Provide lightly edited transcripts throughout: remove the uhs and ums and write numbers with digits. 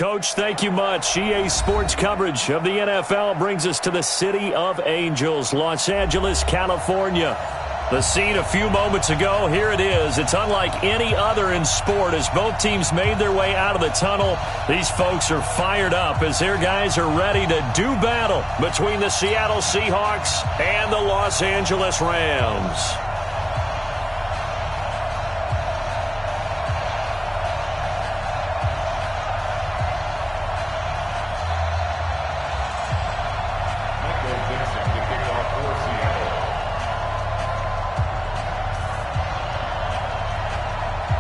Coach, thank you much. EA Sports coverage of the NFL brings us to the City of Angels, Los Angeles, California. The scene a few moments ago, here it is. It's unlike any other in sport as both teams made their way out of the tunnel. These folks are fired up as their guys are ready to do battle between the Seattle Seahawks and the Los Angeles Rams.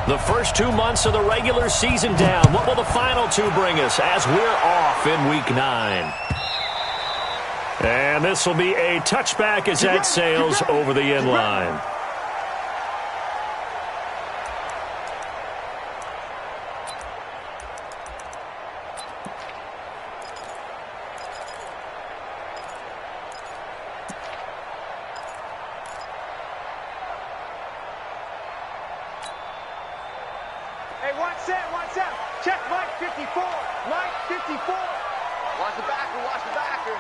The first 2 months of the regular season down. What will the final two bring us as we're off in Week 9? And this will be a touchback as that sails over the end line. Check Mike 54. Mike 54. Watch the backer. Watch the backer.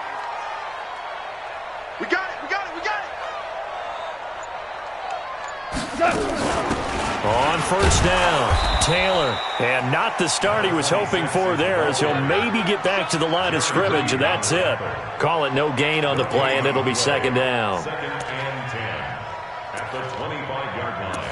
We got it. We got it. We got it. On first down, Taylor. And not the start he was hoping for there as he'll maybe get back to the line of scrimmage, and that's it. Call it no gain on the play, and it'll be second down. Second and 10 at the 25-yard line.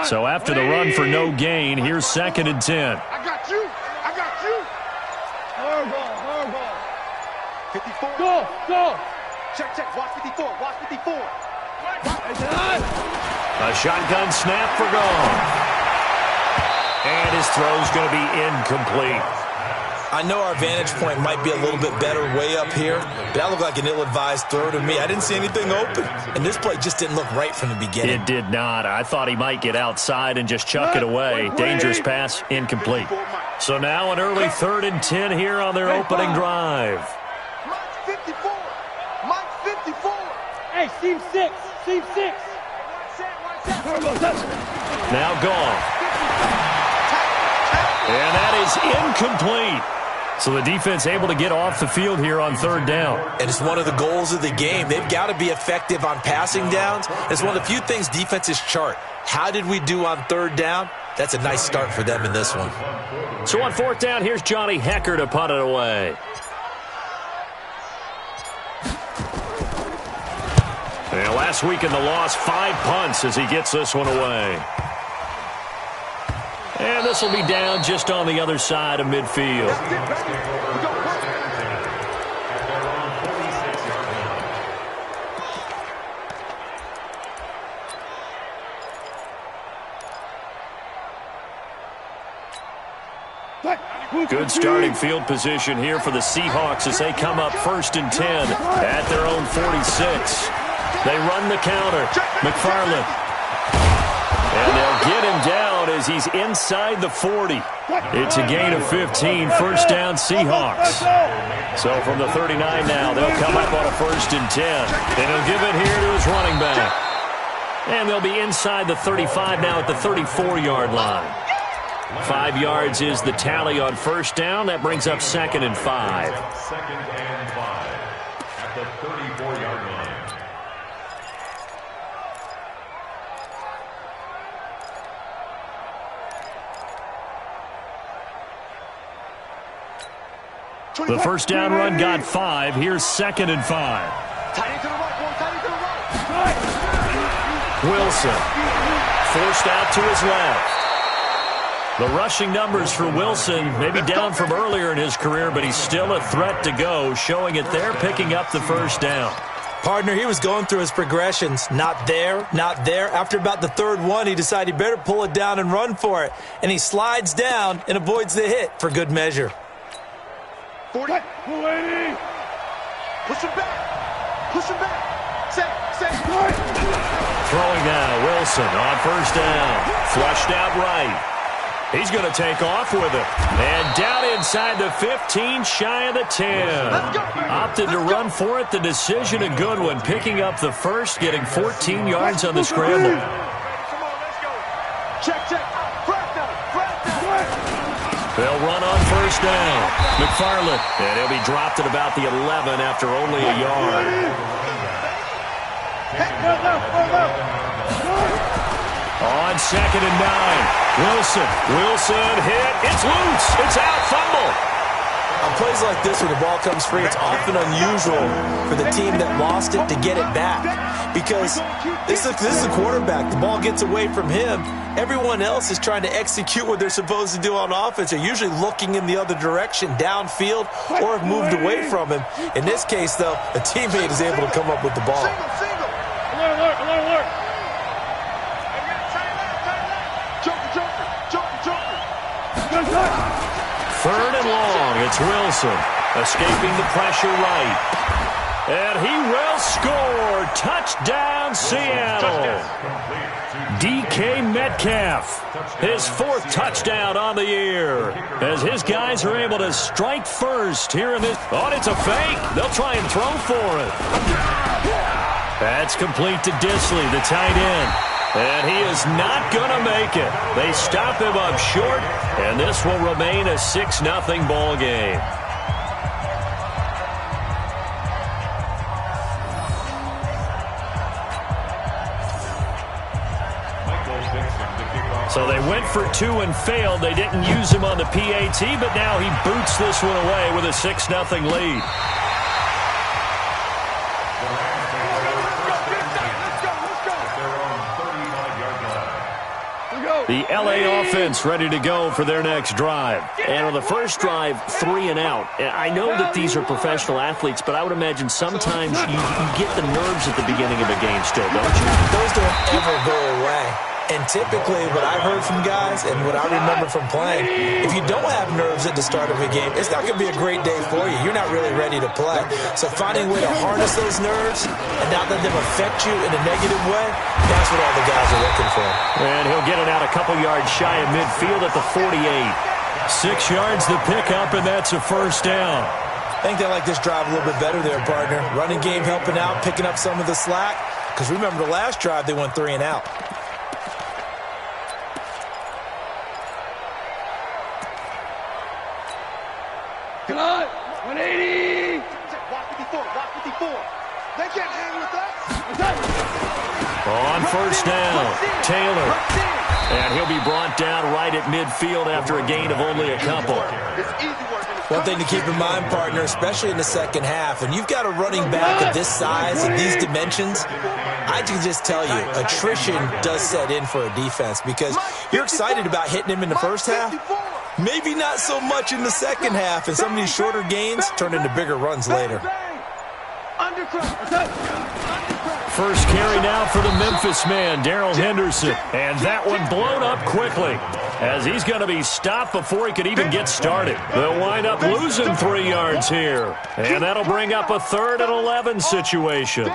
So after the run for no gain, here's second and 10. I got you. I got you. Hard ball. 54. Go. Check. Watch 54. Watch 54. A shotgun snap for gone. And his throw's going to be incomplete. I know our vantage point might be a little bit better way up here, but that looked like an ill-advised throw to me. I didn't see anything open, and this play just didn't look right from the beginning. It did not. I thought he might get outside and just chuck it away. Dangerous pass, incomplete. So now an early 3rd and 10 here on their opening drive. Mike 54. Mike 54. Hey, seam 6. Seam 6. Now gone. And that is incomplete. So the defense able to get off the field here on 3rd down. And it's one of the goals of the game. They've got to be effective on passing downs. It's one of the few things defenses chart. How did we do on 3rd down? That's a nice start for them in this one. So on 4th down, here's Johnny Hecker to punt it away. And last week in the loss, 5 punts as he gets this one away. And this will be down just on the other side of midfield. Good starting field position here for the Seahawks as they come up 1st and 10 at their own 46. They run the counter. McFarland. And they'll get him down as he's inside the 40. It's a gain of 15, 1st down Seahawks. So from the 39 now, they'll come up on a 1st and 10. And he'll give it here to his running back. And they'll be inside the 35 now at the 34-yard line. 5 yards is the tally on 1st down. That brings up 2nd and 5. 2nd and 5 at the 34-yard line. The 1st down run got 5. Here's 2nd and 5. Tight end to the right, tight end to the right. Wilson forced out to his left. The rushing numbers for Wilson maybe down from earlier in his career, but he's still a threat to go, showing it there, picking up the 1st down. Partner, he was going through his progressions. Not there, not there. After about the 3rd one, he decided he better pull it down and run for it. And he slides down and avoids the hit for good measure. 40. Push him back. Push him back. Set. Throwing now, Wilson on 1st down. Flushed out right. He's going to take off with it. And down inside the 15, shy of the 10. Opted to run for it. The decision a good one. Picking up the first, getting 14 yards on the scramble. Come on, let's go. Check. They'll run on first down. McFarland. And he'll be dropped at about the 11 after only a yard. On 2nd and 9. Wilson hit. It's loose. It's out. Fumble. On plays like this where the ball comes free, it's often unusual for the team that lost it to get it back. Because this is a quarterback. The ball gets away from him. Everyone else is trying to execute what they're supposed to do on offense. They're usually looking in the other direction, downfield, or have moved away from him. In this case, though, a teammate is able to come up with the ball. Alert. Joker. 3rd and long. It's Wilson. Escaping the pressure right. And he will score. Touchdown, Seattle. DK Metcalf. His 4th touchdown on the year. As his guys are able to strike first here in this. Oh, it's a fake. They'll try and throw for it. That's complete to Disley, the tight end. And he is not going to make it. They stop him up short, and this will remain a 6-0 ball game. So they went for 2 and failed. They didn't use him on the PAT, but now he boots this one away with a 6-0 lead. The LA offense ready to go for their next drive. And on the first drive, 3 and out. I know that these are professional athletes, but I would imagine sometimes you get the nerves at the beginning of a game still, don't you? Those don't ever go away. And typically what I've heard from guys and what I remember from playing, if you don't have nerves at the start of a game, it's not going to be a great day for you. You're not really ready to play. So finding a way to harness those nerves and not let them affect you in a negative way, that's what all the guys are looking for. And he'll get it out a couple yards shy of midfield at the 48. 6 yards to pick up, and that's a first down. I think they like this drive a little bit better there, partner. Running game helping out, picking up some of the slack. Because remember the last drive, they went 3 and out. Come on, 180. Watch 54. They can't hang with us. On first down, Taylor. And he'll be brought down right at midfield after a gain of only a couple. One thing to keep in mind, partner, especially in the second half, and you've got a running back of this size and these dimensions, I can just tell you, attrition does set in for a defense because you're excited about hitting him in the first half. Maybe not so much in the second half, and some of these shorter gains turn into bigger runs later. First carry now for the Memphis man, Darrell Henderson. And that one blown up quickly as he's going to be stopped before he could even get started. They'll wind up losing 3 yards here. And that'll bring up a 3rd and 11 situation.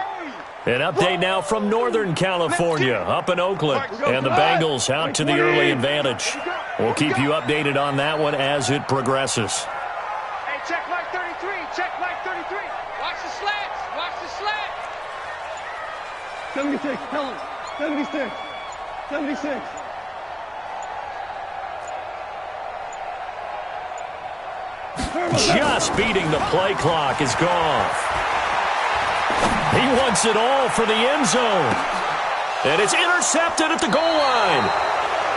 An update now from Northern California, up in Oakland. And the Bengals out to the early advantage. We'll keep you updated on that one as it progresses. Hey, check Mike 33. Check Mike 33. Watch the slats. 76, tell him. 76. Just beating the play clock is Goff. He wants it all for the end zone. And it's intercepted at the goal line.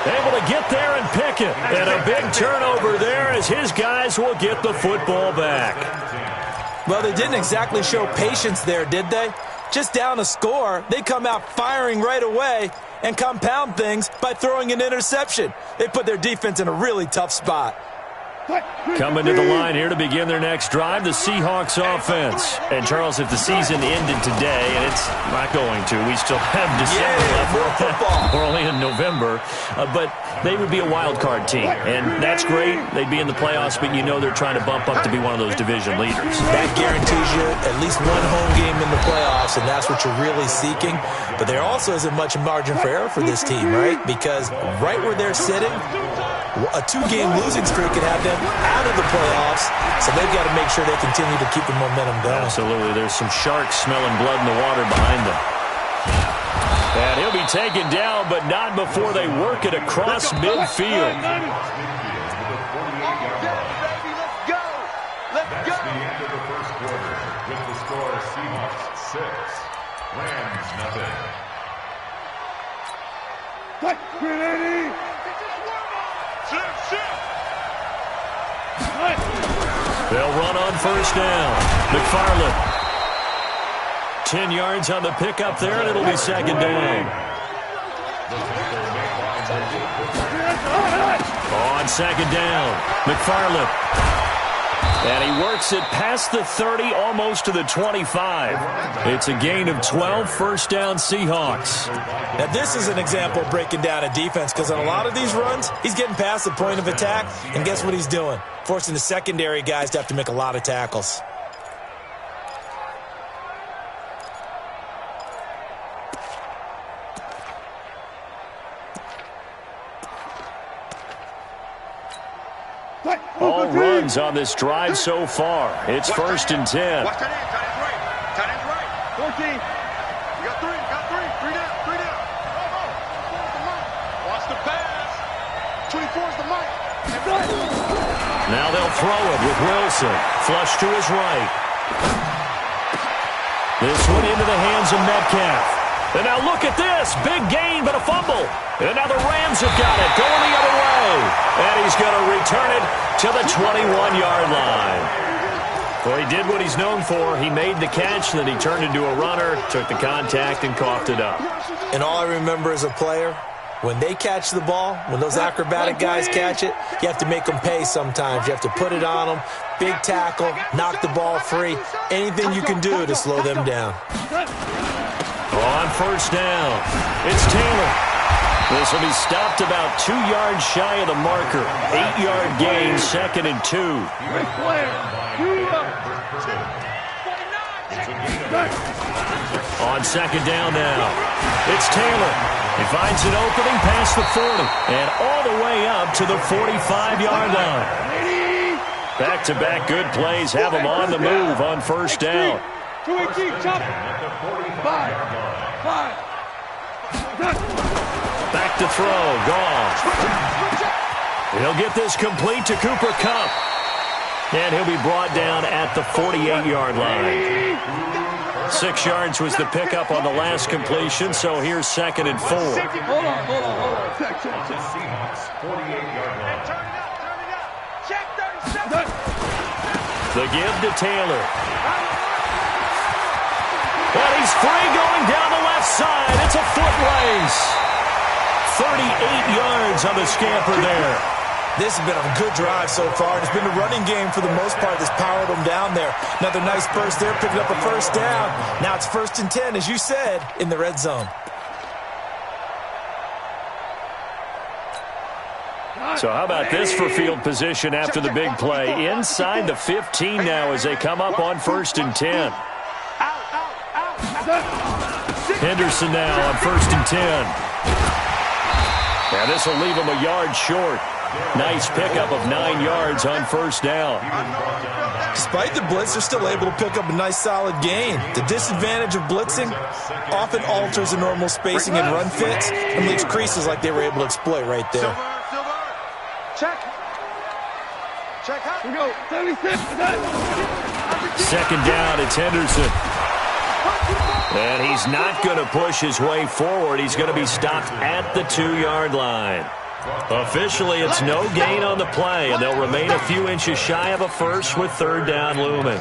Able to get there and pick it. And a big turnover there as his guys will get the football back. Well, they didn't exactly show patience there, did they? Just down a score, they come out firing right away and compound things by throwing an interception. They put their defense in a really tough spot. Coming to the line here to begin their next drive, the Seahawks offense. And, Charles, if the season ended today, and it's not going to, we still have December left. We're only in November. But they would be a wild card team. And that's great. They'd be in the playoffs, but you know they're trying to bump up to be one of those division leaders. That guarantees you at least one home game in the playoffs, and that's what you're really seeking. But there also isn't much margin for error for this team, right? Because right where they're sitting, A 2-game losing streak could have them out of the playoffs, so they've got to make sure they continue to keep the momentum going. Absolutely. There's some sharks smelling blood in the water behind them. And he'll be taken down, but not before they work it across midfield. That's the end of the first quarter with the score Seahawks 6, Rams nothing. They'll run on first down. McFarland. 10 yards on the pickup there, and it'll be second down. On second down, McFarland. And he works it past the 30, almost to the 25. It's a gain of 12, first down Seahawks. Now, this is an example of breaking down a defense, because on a lot of these runs, he's getting past the point of attack, and guess what he's doing? Forcing the secondary guys to have to make a lot of tackles. All runs on this drive so far. It's first and 10. Watch tight end. Tight end's right. Tight end's right. 14. You got three. Got three. Three down. Three down. Watch the pass. 24's the mic. Now they'll throw it with Wilson. Flush to his right. This one into the hands of Metcalf. And now look at this. Big gain, but a fumble. And now the Rams have got it. Going the other way. And he's going to return it to the 21-yard line. Well, he did what he's known for. He made the catch, then he turned into a runner, took the contact, and coughed it up. And all I remember as a player, when they catch the ball, when those acrobatic guys catch it, you have to make them pay sometimes. You have to put it on them. Big tackle, knock the ball free. Anything you can do to slow them down. On first down, it's Taylor. This will be stopped about 2 yards shy of the marker. 8-yard gain, second and 2. On second down now, it's Taylor. He finds an opening past the 40 and all the way up to the 45-yard line. Back-to-back good plays have him on the move on first down. 2-18, chop. 5. Back to throw, gone. He'll get this complete to Cooper Kupp. And he'll be brought down at the 48-yard line. 6 yards was the pickup on the last completion, so here's second and 4. Hold on. The Seahawks 48-yard line. Turn it up. Check 37. The give to Taylor. And he's free going down the left side. It's a foot race. 38 yards on the scamper there. This has been a good drive so far. It's been a running game for the most part that's powered them down there. Another nice burst there, picking up a first down. Now it's first and 10, as you said, in the red zone. So how about this for field position after the big play? Inside the 15 now as they come up on first and 10. Henderson now on first and 10. And this will leave him a yard short. Nice pickup of 9 yards on first down. Despite the blitz, they're still able to pick up a nice solid gain. The disadvantage of blitzing often alters the normal spacing and run fits and leaves creases like they were able to exploit right there. Silver. Check. Check out. We go. 76. Second down, it's Henderson. And he's not going to push his way forward. He's going to be stopped at the 2-yard line. Officially, it's no gain on the play, and they'll remain a few inches shy of a first with third down looming.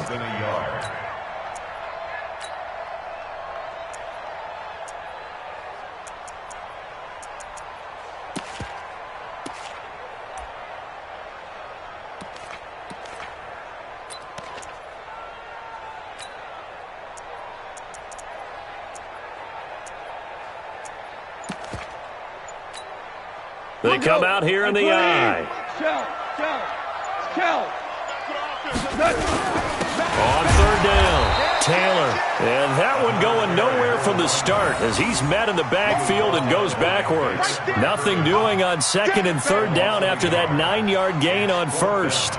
They come out here in the eye. Shell. On third down, Taylor. And that one going nowhere from the start as he's met in the backfield and goes backwards. Nothing doing on second and third down after that 9-yard gain on first.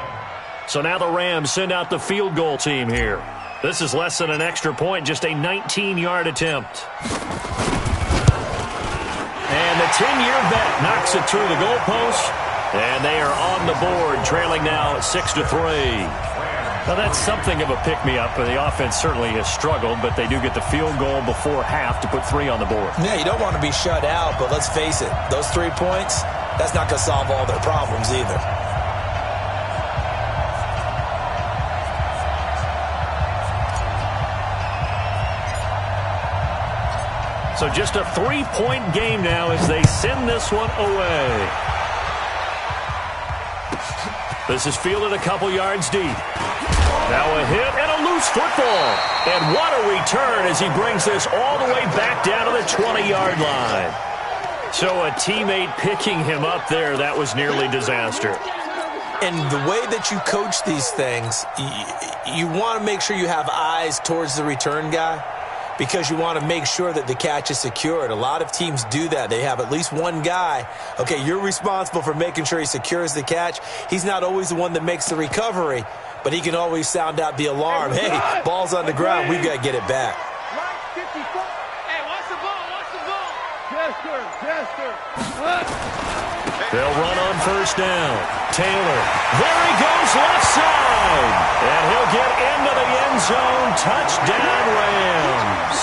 So now the Rams send out the field goal team here. This is less than an extra point, just a 19-yard attempt. And the 10-year vet knocks it through the goalpost. And they are on the board, trailing now 6-3. Now, that's something of a pick-me-up. The offense certainly has struggled, but they do get the field goal before half to put 3 on the board. Yeah, you don't want to be shut out, but let's face it, those 3 points, that's not going to solve all their problems either. So just a 3-point game now as they send this one away. This is fielded a couple yards deep. Now a hit and a loose football. And what a return as he brings this all the way back down to the 20-yard line. So a teammate picking him up there, that was nearly disaster. And the way that you coach these things, you want to make sure you have eyes towards the return guy because you want to make sure that the catch is secured. A lot of teams do that. They have at least one guy. Okay, you're responsible for making sure he secures the catch. He's not always the one that makes the recovery, but he can always sound out the alarm. Hey, ball's on the ground. We've got to get it back. Right 54. Hey, watch the ball. Watch the ball. Chester. They'll run on first down. Taylor. There he goes left side. And he'll get into the end zone. Touchdown, Rams.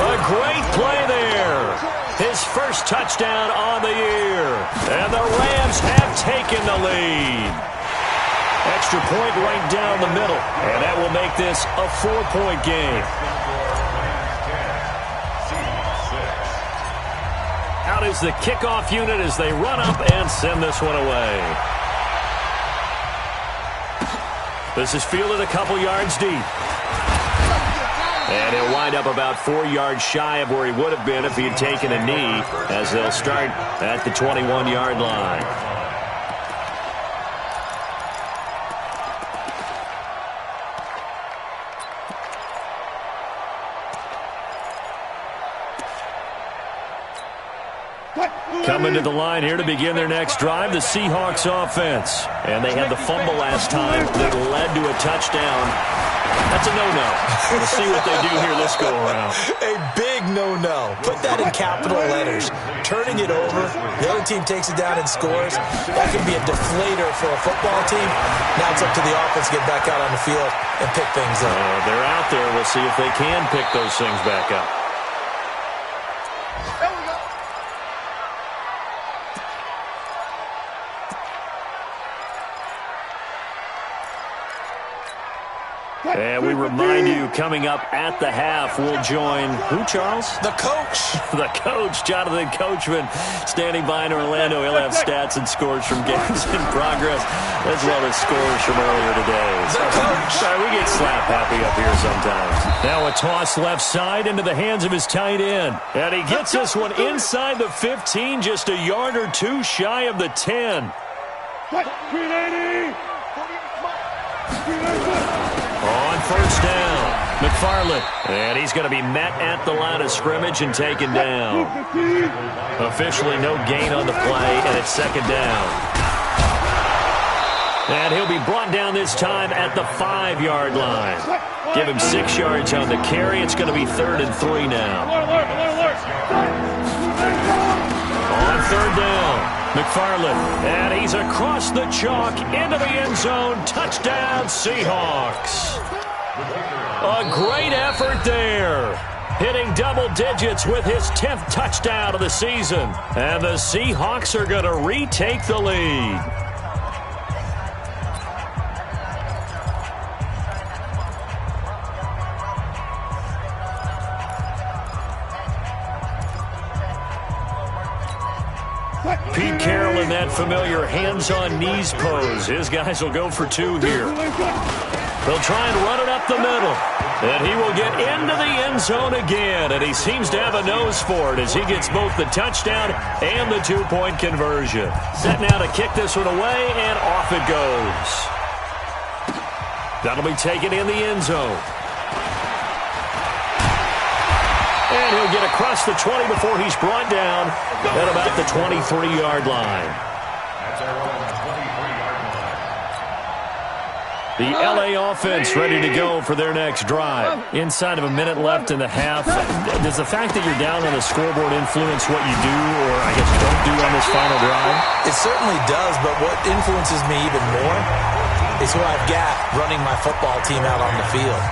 A great play there. His first touchdown on the year. And the Rams have taken the lead. Extra point right down the middle. And that will make this a 4-point game. Out is the kickoff unit as they run up and send this one away. This is fielded a couple yards deep. And he'll wind up about 4 yards shy of where he would have been if he had taken a knee as they'll start at the 21-yard line. Coming to the line here to begin their next drive, the Seahawks offense. And they had the fumble last time that led to a touchdown. That's a no-no. We'll see what they do here this go-around. A big no-no. Put that in capital letters. Turning it over, the other team takes it down and scores. That can be a deflator for a football team. Now it's up to the offense to get back out on the field and pick things up. They're out there. We'll see if they can pick those things back up. And we remind you, coming up at the half, we'll join who, Charles? The coach. The coach, Jonathan Coachman, standing by in Orlando. He'll have stats and scores from games in progress, as well as scores from earlier today. The coach. Sorry, we get slap happy up here sometimes. Now a toss left side into the hands of his tight end. And he gets this one inside the 15, just a yard or two shy of the 10. 380. On first down, McFarland. And he's going to be met at the line of scrimmage and taken down. Officially no gain on the play, and it's second down. And he'll be brought down this time at the 5-yard line. Give him 6 yards on the carry. It's going to be 3rd and 3 now. On third down, McFarland. And he's across the chalk into the end zone. Touchdown, Seahawks. A great effort there. Hitting double digits with his 10th touchdown of the season. And the Seahawks are going to retake the lead. Pete Carroll in that familiar hands-on knees pose. His guys will go for 2 here. They'll try and run it up the middle. And he will get into the end zone again. And he seems to have a nose for it as he gets both the touchdown and the 2-point conversion. Set now to kick this one away, and off it goes. That'll be taken in the end zone. And he'll get across the 20 before he's brought down at about the 23-yard line. At their own 23-yard line. The LA offense ready to go for their next drive. Inside of a minute left in the half. Does the fact that you're down on the scoreboard influence what you do, or I guess don't do on this final drive? It certainly does, but what influences me even more is who I've got running my football team out on the field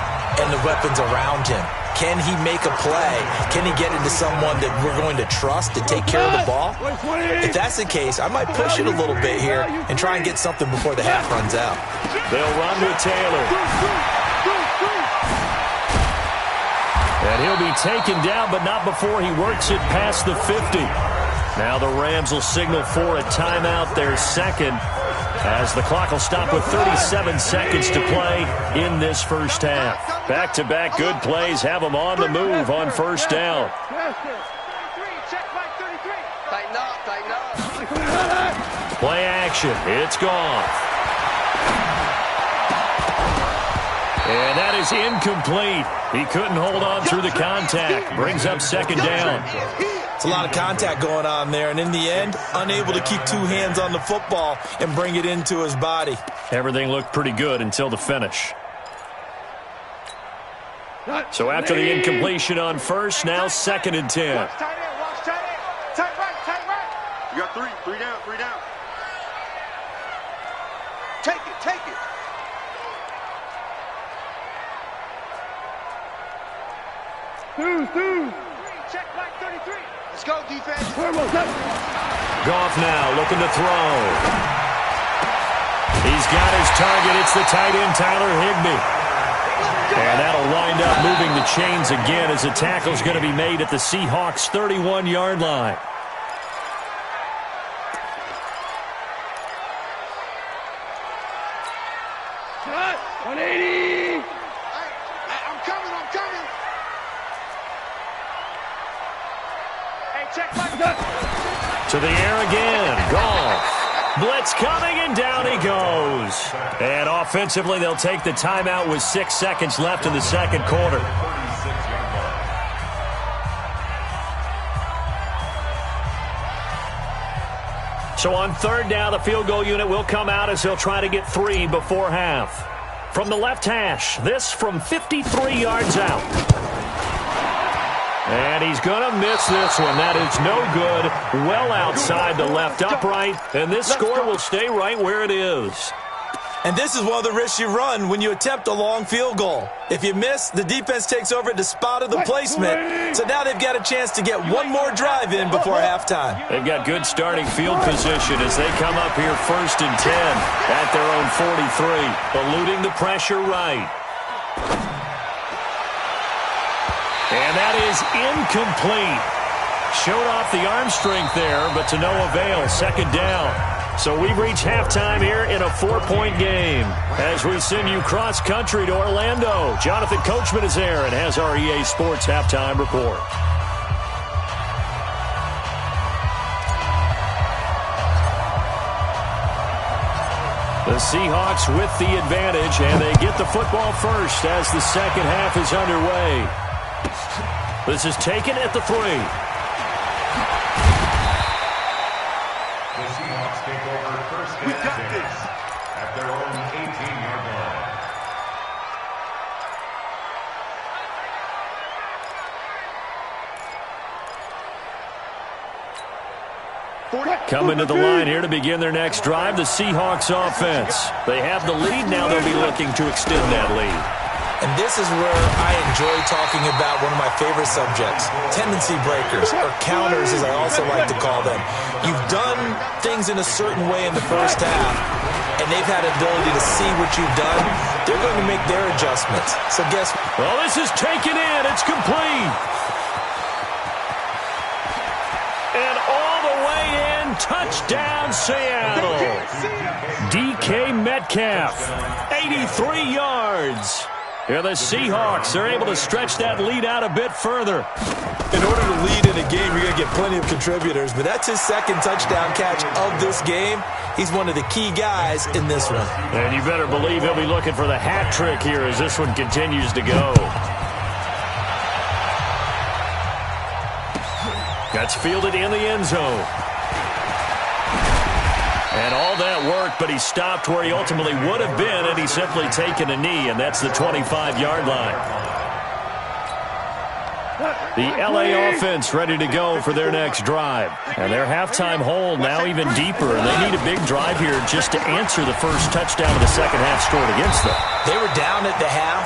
and the weapons around him. Can he make a play? Can he get into someone that we're going to trust to take care of the ball? If that's the case, I might push it a little bit here and try and get something before the half runs out. They'll run with Taylor. And he'll be taken down, but not before he works it past the 50. Now the Rams will signal for a timeout, their second, as the clock will stop with 37 seconds to play in this first half. Back-to-back good plays have them on the move on first down. Play action. It's gone. And that is incomplete. He couldn't hold on through the contact. Brings up second down. It's a lot of contact going on there, and in the end, unable to keep two hands on the football and bring it into his body. Everything looked pretty good until the finish. So after the incompletion on first, now 2nd and 10. Watch tight end, watch tight end. Tight right. You got three down. Take it. Two. Check right 33. Let's go, defense. Goff now looking to throw. He's got his target. It's the tight end, Tyler Higbee. And that'll wind up moving the chains again as the tackle's going to be made at the Seahawks' 31-yard line. Cut. 180. I'm coming. Hey, check my To the air again. Goff. Blitz coming, and down he goes. And offensively, they'll take the timeout with 6 seconds left in the second quarter. So on third down, the field goal unit will come out as they'll try to get 3 before half. From the left hash, this from 53 yards out. And he's going to miss this one. That is no good. Well outside the left upright. And this score will stay right where it is. And this is one of the risks you run when you attempt a long field goal. If you miss, the defense takes over at the spot of the placement. So now they've got a chance to get one more drive in before halftime. They've got good starting field position as they come up here 1st and 10 at their own 43. Eluding the pressure right. And that is incomplete. Showed off the arm strength there, but to no avail. 2nd down. So we've reached halftime here in a 4-point game. As we send you cross-country to Orlando, Jonathan Coachman is there and has our EA Sports halftime report. The Seahawks with the advantage, and they get the football first as the second half is underway. This is taken at the 3. The Seahawks take over first and 10 at their own 18-yard line. Coming to the line here to begin their next drive, the Seahawks offense. They have the lead. Now they'll be looking to extend that lead. And this is where I enjoy talking about one of my favorite subjects, tendency breakers, or counters as I also like to call them. You've done things in a certain way in the first half, and they've had the ability to see what you've done. They're going to make their adjustments. So guess what? Well, this is taken in. It's complete. And all the way in, touchdown Seattle. DK Metcalf, 83 yards. Here the Seahawks are able to stretch that lead out a bit further. In order to lead in a game, you're going to get plenty of contributors, but that's his second touchdown catch of this game. He's one of the key guys in this one. And you better believe he'll be looking for the hat trick here as this one continues to go. That's fielded in the end zone. And all that worked, but he stopped where he ultimately would have been, and he's simply taken a knee, and that's the 25-yard line. The LA offense ready to go for their next drive. And their halftime hole now even deeper, and they need a big drive here just to answer the first touchdown of the second half scored against them. They were down at the half.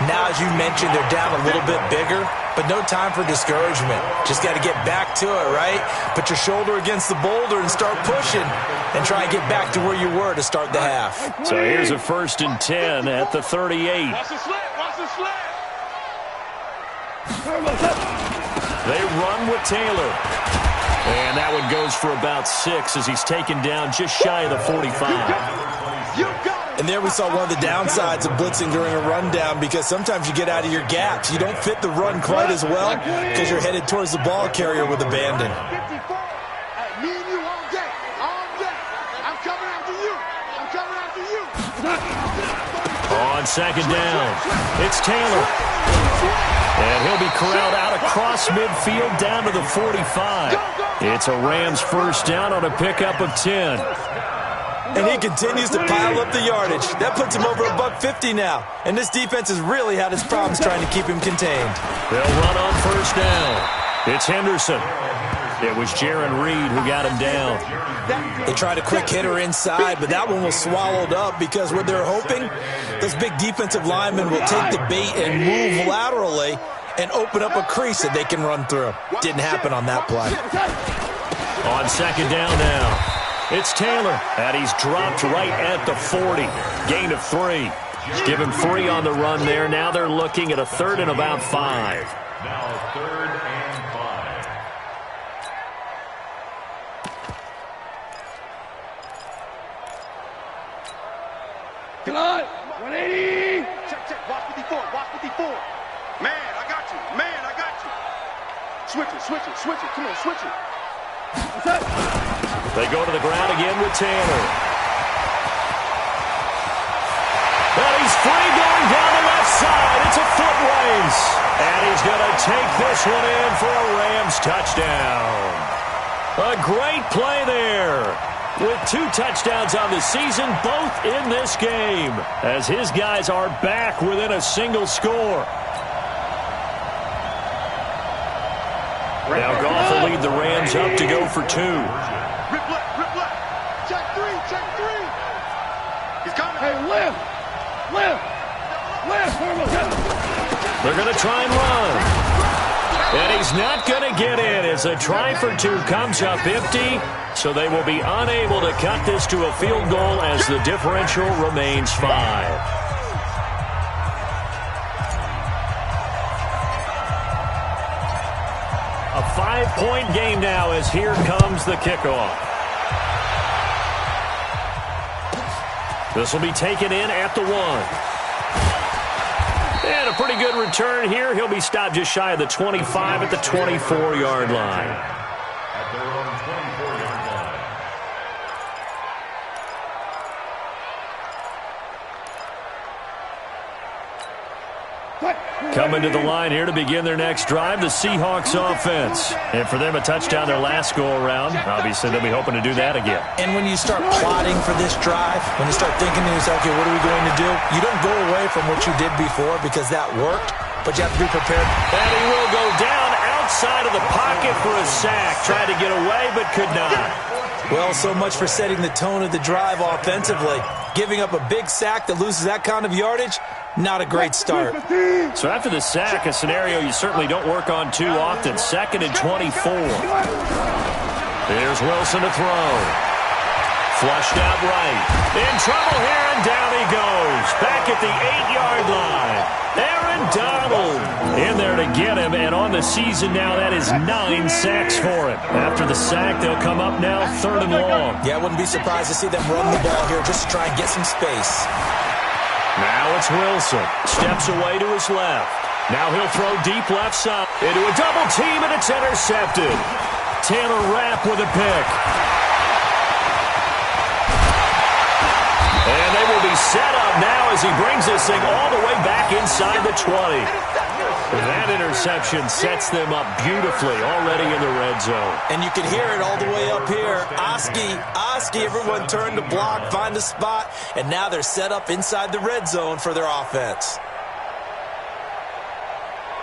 Now, as you mentioned, they're down a little bit bigger, but no time for discouragement. Just got to get back to it, right? Put your shoulder against the boulder and start pushing and try and get back to where you were to start the half. So here's a 1st and 10 at the 38. Watch the slant. Watch the slant. They run with Taylor. And that one goes for about 6 as he's taken down just shy of the 45. You got it. And there we saw one of the downsides of blitzing during a rundown, because sometimes you get out of your gaps. You don't fit the run quite as well because you're headed towards the ball carrier with abandon. 54. Me and you all day. All day. I'm coming after you. I'm coming after you. On second down, it's Taylor. And he'll be corralled out across midfield down to the 45. It's a Rams first down on a pickup of 10. And he continues to pile up the yardage. That puts him over $150 now. And this defense has really had its problems trying to keep him contained. They'll run on first down. It's Henderson. It was Jaron Reed who got him down. They tried a quick hitter inside, but that one was swallowed up because what they're hoping, those big defensive linemen will take the bait and move laterally and open up a crease that they can run through. Didn't happen on that play. On second down now, it's Taylor, and he's dropped right at the 40. Gain of 3. Give him 3 on the run there. Now they're looking at a 3rd and about 5. Now 3rd and 5. Come on. 180. Check. Watch 54. Watch 54. Man, I got you. Man, I got you. Switch it. Come on, switch it. They go to the ground again with Taylor. And he's free going down the left side. It's a foot race. And he's going to take this one in for a Rams touchdown. A great play there. With 2 touchdowns on the season, both in this game, as his guys are back within a single score. Now Goff will lead the Rams up to go for 2. Rip left. Check 3. He's coming. Hey, left. They're going to try and run. And he's not going to get in as a try for 2 comes up empty. So they will be unable to cut this to a field goal as the differential remains 5. A 5-point game now as here comes the kickoff. This will be taken in at the 1. And a pretty good return here. He'll be stopped just shy of the 25 at the 24-yard line. At their own 24-yard line. Coming to the line here to begin their next drive, the Seahawks offense. And for them, a touchdown their last go-around. Obviously, they'll be hoping to do that again. And when you start plotting for this drive, when you start thinking to yourself, okay, what are we going to do? You don't go away from what you did before because that worked, but you have to be prepared. And he will go down outside of the pocket for a sack. Tried to get away, but could not. Well, so much for setting the tone of the drive offensively. Giving up a big sack that loses that kind of yardage, not a great start. So after the sack, a scenario you certainly don't work on too often. 2nd and 24. Here's Wilson to throw. Flushed out right. In trouble here, and down he goes. Back at the 8-yard line. Aaron Donald in there to get him, and on the season now, that is 9 sacks for him. After the sack, they'll come up now 3rd and long. Yeah, I wouldn't be surprised to see them run the ball here just to try and get some space. Now it's Wilson. Steps away to his left. Now he'll throw deep left side into a double team, and it's intercepted. Taylor Rapp with a pick. And they will be set up now as he brings this thing all the way back inside the 20. That interception sets them up beautifully already in the red zone. And you can hear it all the way up here. Oski, everyone turned to block, find a spot, and now they're set up inside the red zone for their offense.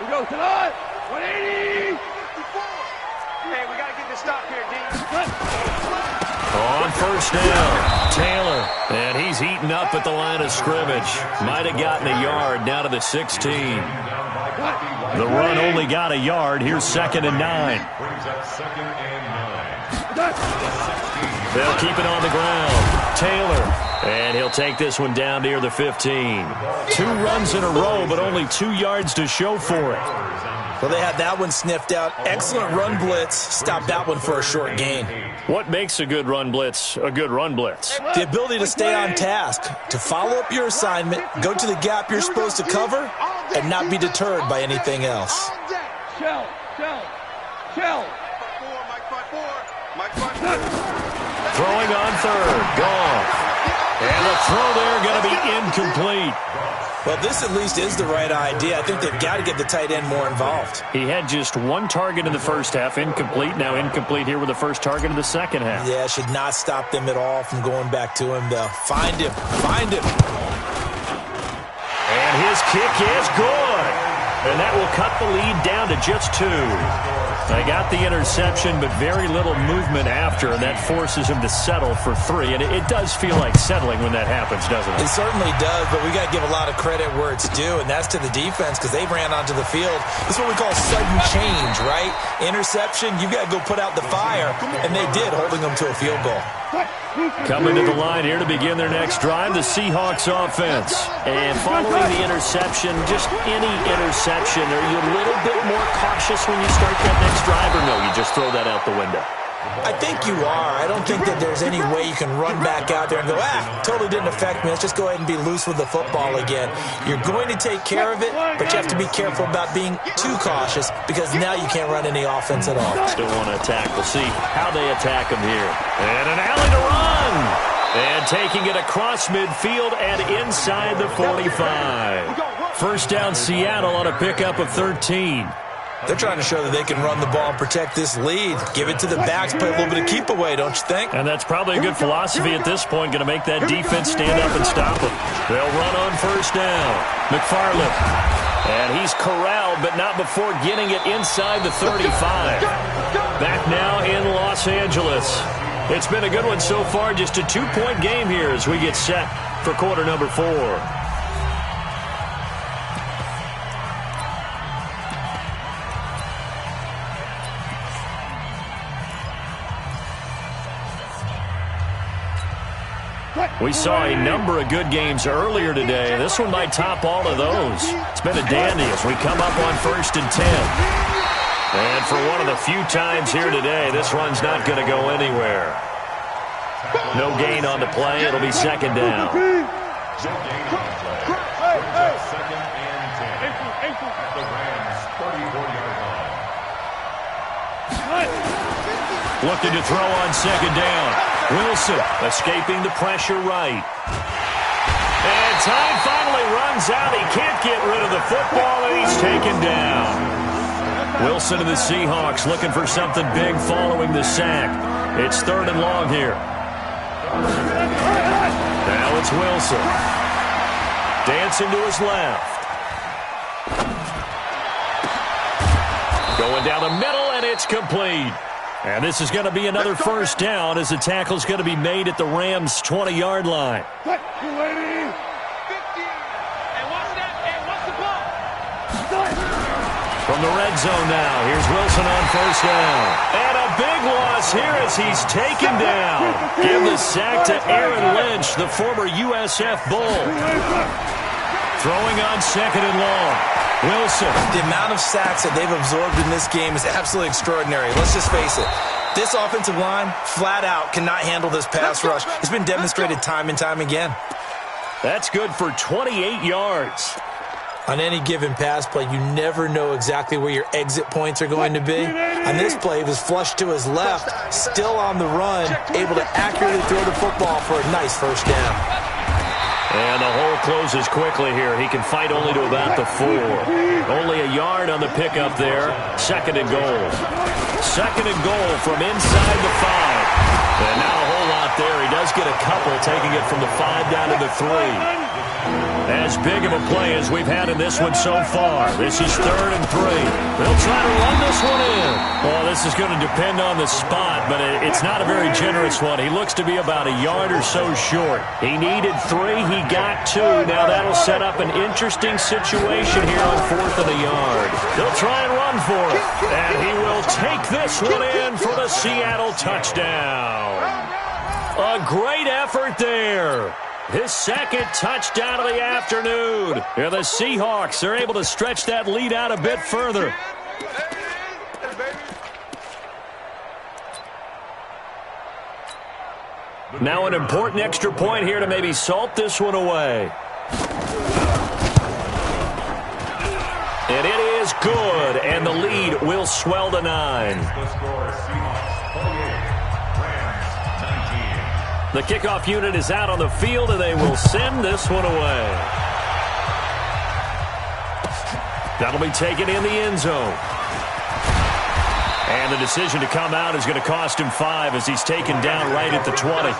We go tonight. 180. Hey, we got to get this stop here, D. On first down, Taylor, and he's eaten up at the line of scrimmage. Might have gotten a yard down to the 16. The run only got a yard. Here's 2nd and 9. Brings up 2nd and 9. They'll keep it on the ground. Taylor, and he'll take this one down near the 15. 2 runs in a row, but only 2 yards to show for it. Well, they had that one sniffed out. Excellent run blitz. Stopped that one for a short gain. What makes a good run blitz a good run blitz? The ability to stay on task, to follow up your assignment, go to the gap you're supposed to cover, and not be deterred by anything else. Shell. Throwing on third. Goff. And the throw there going to be incomplete. Well, this at least is the right idea. I think they've got to get the tight end more involved. He had just 1 target in the first half, incomplete. Now incomplete here with the first target in the second half. Yeah, should not stop them at all from going back to him, though. Find him. And his kick is good. And that will cut the lead down to just 2. They got the interception, but very little movement after, and that forces him to settle for 3. And it does feel like settling when that happens, doesn't it? It certainly does, but we got to give a lot of credit where it's due, and that's to the defense because they ran onto the field. This is what we call sudden change, right? Interception, you got to go put out the fire, and they did, holding them to a field goal. Coming to the line here to begin their next drive, the Seahawks offense. And following the interception, just any interception, are you a little bit more cautious when you start that next drive, or no, you just throw that out the window? I think you are. I don't think that there's any way you can run back out there and go, totally didn't affect me. Let's just go ahead and be loose with the football again. You're going to take care of it, but you have to be careful about being too cautious because now you can't run any offense at all. Still want to attack. We'll see how they attack him here. And an alley to run. And taking it across midfield and inside the 45. First down, Seattle on a pickup of 13. They're trying to show that they can run the ball and protect this lead. Give it to the backs, play a little bit of keep away, don't you think? And that's probably a good philosophy at this point, going to make that defense stand up and stop them. They'll run on first down. McFarland. And he's corralled, but not before getting it inside the 35. Back now in Los Angeles. It's been a good one so far, just a 2-point game here as we get set for quarter number 4. We saw a number of good games earlier today. This one might top all of those. It's been a dandy as we come up on 1st and 10. And for one of the few times here today, this run's not going to go anywhere. No gain on the play. It'll be 2nd down. No gain on the play. Brings up 2nd and 10. At the Rams' 34-yard line. Looking to throw on 2nd down. Wilson escaping the pressure right. And time finally runs out. He can't get rid of the football, and he's taken down. Wilson and the Seahawks looking for something big following the sack. It's 3rd and long here. Now it's Wilson. Dancing to his left. Going down the middle, and it's complete. And this is going to be another first down as the tackle's going to be made at the Rams' 20-yard line. From the red zone now, here's Wilson on first down. And a big loss here as he's taken down. Give the sack to Aaron Lynch, the former USF Bull. Throwing on 2nd and long. Wilson. The amount of sacks that they've absorbed in this game is absolutely extraordinary. Let's just face it. This offensive line, flat out, cannot handle this pass rush. It's been demonstrated time and time again. That's good for 28 yards. On any given pass play, you never know exactly where your exit points are going to be. On this play, he was flushed to his left, still on the run, able to accurately throw the football for a nice first down. And the hole closes quickly here. He can fight only to about the 4. Only a yard on the pickup there. 2nd and goal. 2nd and goal from inside the 5. And now a whole lot there. He does get a couple, taking it from the 5 down to the 3. As big of a play as we've had in this one so far. This is 3rd and 3. They'll try to run this one in. Well, this is going to depend on the spot, but it's not a very generous one. He looks to be about a yard or so short. He needed 3. He got 2. Now that'll set up an interesting situation here on 4th and a yard. They'll try and run for it. And he will take this one in for the Seattle touchdown. A great effort there. His 2nd touchdown of the afternoon. And the Seahawks are able to stretch that lead out a bit further. Now an important extra point here to maybe salt this one away. And it is good, and the lead will swell to 9. The kickoff unit is out on the field, and they will send this one away. That'll be taken in the end zone. And the decision to come out is going to cost him 5 as he's taken down right at the 20.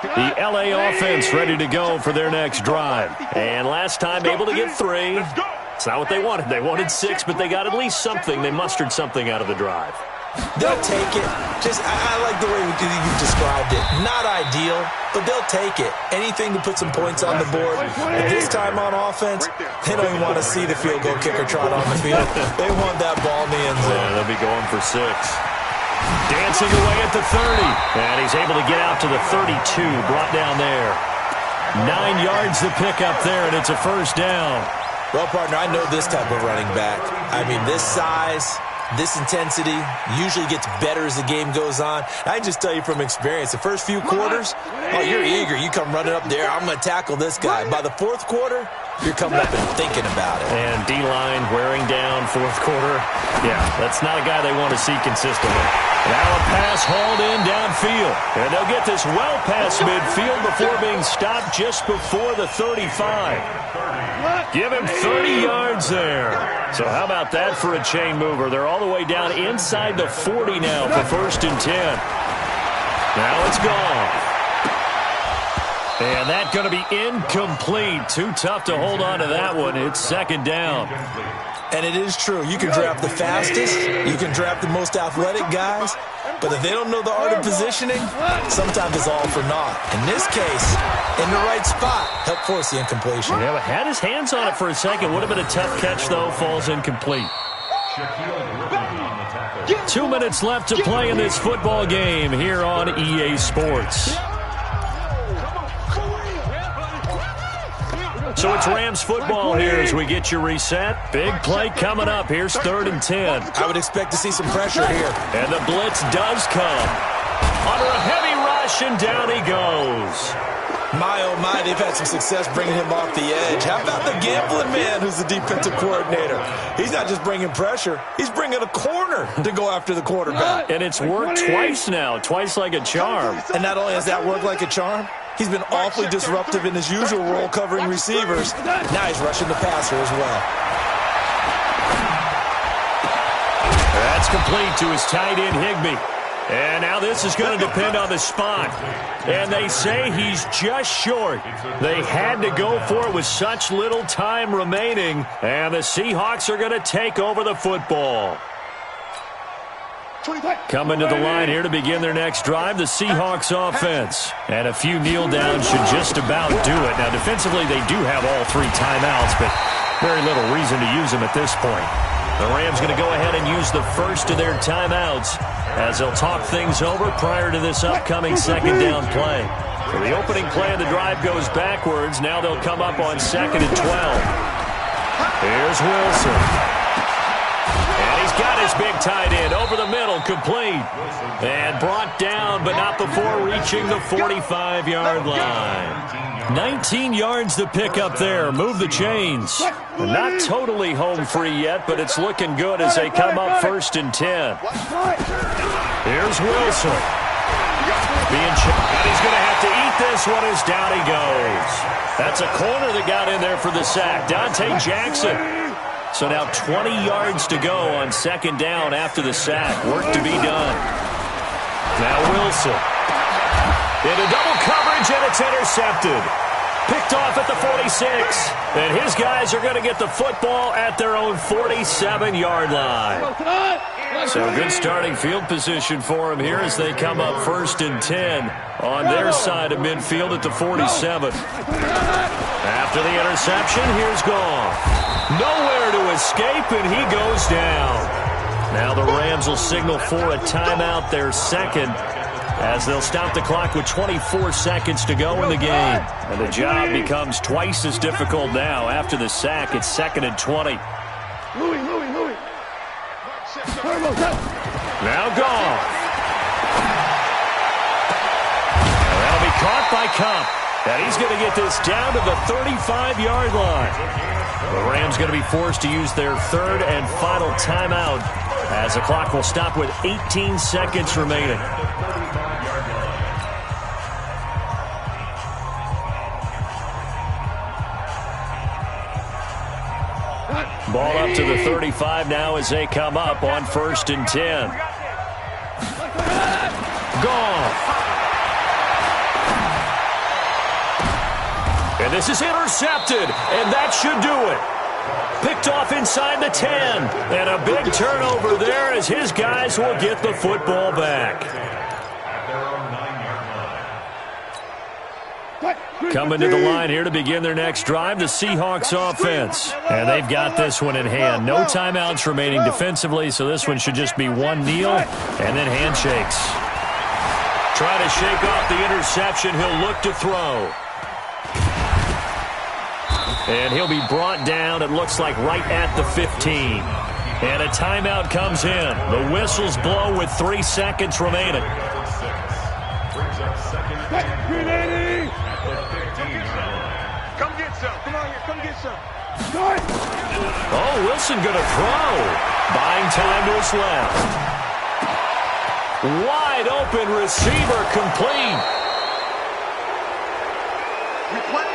The LA offense ready to go for their next drive. And last time able to get 3. It's not what they wanted. They wanted 6, but they got at least something. They mustered something out of the drive. They'll take it. I like the way you've described it. Not ideal, but they'll take it. Anything to put some points on the board. At this time on offense, they don't even want to see the field goal kicker trot on the field. They want that ball in the end zone. Yeah, they'll be going for 6. Dancing away at the 30. And he's able to get out to the 32. Brought down there. 9 yards to pick up there, and it's a first down. Well, partner, I know this type of running back. I mean, this size, this intensity usually gets better as the game goes on. I can just tell you from experience, the first few quarters, oh, you're eager. You come running up there, I'm going to tackle this guy. By the 4th quarter, you're coming up and thinking about it. And D-line wearing down 4th quarter. Yeah, that's not a guy they want to see consistently. Now a pass hauled in downfield. And they'll get this well past midfield before being stopped just before the 35. Give him 30 yards there. So how about that for a chain mover? They're all the way down inside the 40 now for 1st and 10. Now it's gone. And that's going to be incomplete. Too tough to hold on to that one. It's 2nd down. And it is true. You can draft the fastest. You can draft the most athletic guys. But if they don't know the art of positioning, sometimes it's all for naught. In this case, in the right spot, help force the incompletion. Yeah, but had his hands on it for a second. Would have been a tough catch, though. Falls incomplete. 2 minutes left to play in this football game here on EA Sports. So it's Rams football here as we get you reset. Big play coming up. Here's 3rd and 10. I would expect to see some pressure here. And the blitz does come. Under a heavy rush, and down he goes. My, oh my, they've had some success bringing him off the edge. How about the gambling man who's the defensive coordinator? He's not just bringing pressure. He's bringing a corner to go after the quarterback. And it's worked twice now, twice like a charm. And not only has that worked like a charm, he's been awfully disruptive in his usual role covering receivers. Now he's rushing the passer as well. That's complete to his tight end, Higbee. And now this is going to depend on the spot. And they say he's just short. They had to go for it with such little time remaining. And the Seahawks are going to take over the football. Coming to the line here to begin their next drive, the Seahawks offense. And a few kneel downs should just about do it. Now, defensively, they do have all 3 timeouts, but very little reason to use them at this point. The Rams going to go ahead and use the first of their timeouts as they'll talk things over prior to this upcoming 2nd down play. So the opening play of the drive goes backwards. Now they'll come up on 2nd and 12. Here's Wilson. And he's got his big tight end over the middle, complete. And brought down, but not before reaching the 45-yard line. 19 yards to pick up there. Move the chains. Not totally home free yet, but it's looking good as they come up 1st and 10. Here's Wilson. Being checked. And he's going to have to eat this one as down he goes. That's a corner that got in there for the sack. Dante Jackson. So now 20 yards to go on 2nd down after the sack. Work to be done. Now Wilson. Into double coverage, and it's intercepted. Picked off at the 46. And his guys are going to get the football at their own 47-yard line. So good starting field position for him here as they come up 1st and 10 on their side of midfield at the 47. After the interception, here's Goff. Nowhere to escape, and he goes down. Now the Rams will signal for a timeout, their second, as they'll stop the clock with 24 seconds to go in the game. And the job becomes twice as difficult now. After the sack, it's 2nd and 20. Louis. Now Goff. That'll be caught by Cup. And he's going to get this down to the 35-yard line. The Rams going to be forced to use their 3rd and final timeout as the clock will stop with 18 seconds remaining. Ball up to the 35 now as they come up on 1st and 10. Goff. And this is intercepted, and that should do it. Picked off inside the 10. And a big turnover there as his guys will get the football back. Coming to the line here to begin their next drive, the Seahawks offense. And they've got this one in hand. No timeouts remaining defensively, so this one should just be one kneel and then handshakes. Try to shake off the interception. He'll look to throw. And he'll be brought down, it looks like, right at the 15. And a timeout comes in. The whistles blow with 3 seconds remaining. Come get some. Come on here. Come get some. Oh, Wilson going to throw. Buying time to his left. Wide open receiver complete. Replay.